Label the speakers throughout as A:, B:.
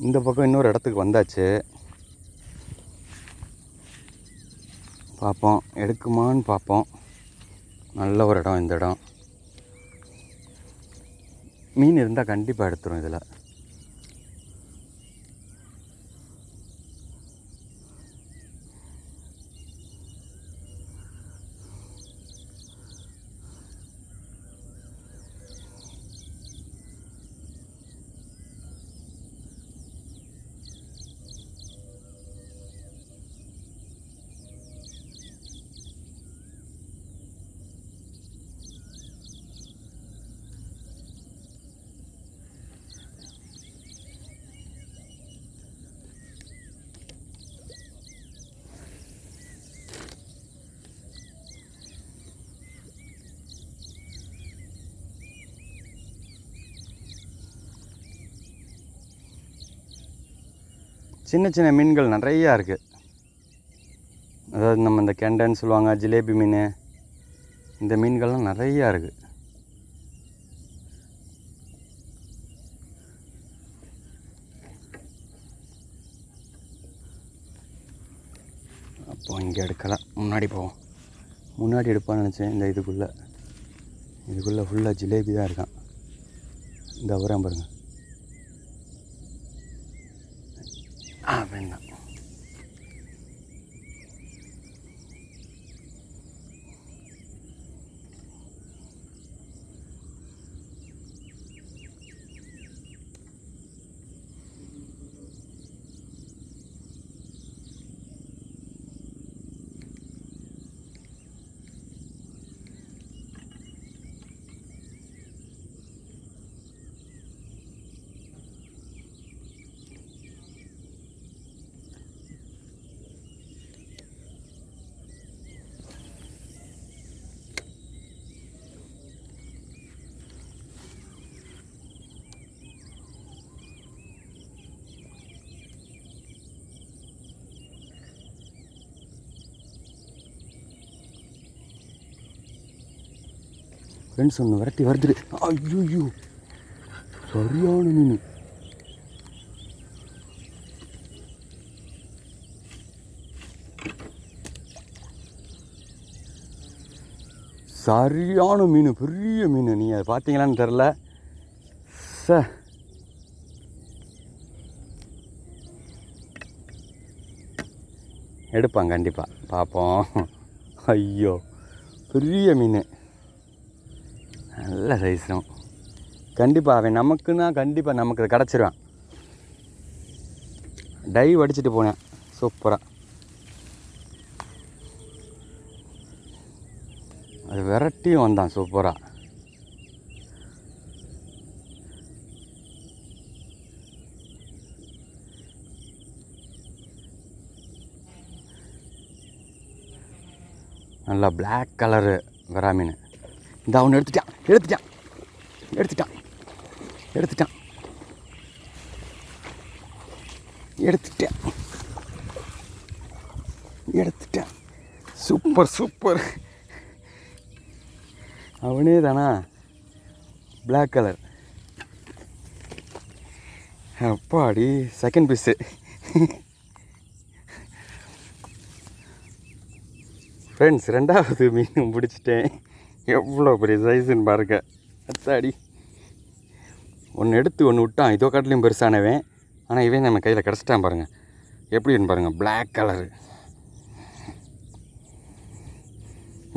A: இந்த பக்கம் இன்னொரு இடத்துக்கு வந்தாச்சு. பார்ப்போம் எடுக்குமான்னு பார்ப்போம். நல்ல ஒரு இடம் இந்த இடம். மீன் இருந்தால் கண்டிப்பாக எடுத்துரும் இதில். சின்ன சின்ன மீன்கள் நிறையா இருக்குது. அதாவது நம்ம இந்த கெண்டைன்னு சொல்லுவாங்க, ஜிலேபி மீன், இந்த மீன்கள்லாம் நிறையா இருக்குது. அப்போ இங்கே எடுக்கலாம். முன்னாடி போவோம். முன்னாடி எடுப்பான்னு நினச்சேன். இந்த இதுக்குள்ளே ஃபுல்லாக ஜிலேபி தான் இருக்கான். இந்த வரேன் பாருங்கள். வேண்டாம். ஃப்ரெண்ட்ஸ் ஒன்று விரட்டி வருது. ஐயோ சரியான மீன். சரியான மீன், பெரிய மீன். நீங்கள் அதை பார்த்தீங்களான்னு தெரில. எடுப்பாங்க கண்டிப்பாக. பார்ப்போம். ஐயோ பெரிய மீன், நல்ல சைஸும். கண்டிப்பாக அவன் நமக்குன்னா கண்டிப்பாக நமக்கு கிடச்சிருவான். டைவ் அடிச்சுட்டு போனேன் சூப்பராக. அது விரட்டியும் வந்தான் சூப்பராக. நல்லா பிளாக் கலரு வெரா மீன். இந்த அவனை எடுத்துட்டான். சூப்பர். அவனே தானா? Black colour. அப்பாடி செகண்ட் பீஸு. ஃப்ரெண்ட்ஸ் ரெண்டாவது மீன் பிடிச்சிட்டேன். எவ்வளோ பெரிய சைஸுன்னு பாருங்க. அத்தாடி ஒன்று எடுத்து ஒன்று விட்டான். இதோ காட்டிலையும் பெருசானவன். ஆனால் இவன் நம்ம கையில் கிடச்சிட்டான் பாருங்கள். எப்படின்னு பாருங்கள், பிளாக் கலரு.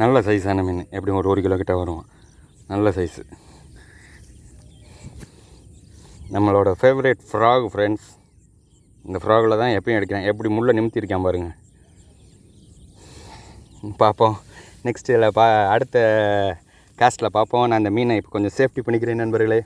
A: நல்ல சைஸான மீன். எப்படியும் ஒரு கிலோ கிட்ட வருவான். நல்ல சைஸு. நம்மளோட ஃபேவரேட் ஃப்ராக் ஃப்ரெண்ட்ஸ். இந்த ஃப்ராகில் தான் எப்பயும் எடுக்கிறேன். எப்படி முள்ளை நிமித்திருக்கான் பாருங்கள். பார்ப்போம் நெக்ஸ்ட்டு அடுத்த காஸ்ட்டில் பார்ப்போம். நான் அந்த மீனை இப்போ கொஞ்சம் சேஃப்டி பண்ணிக்கிறேன் நண்பர்களே.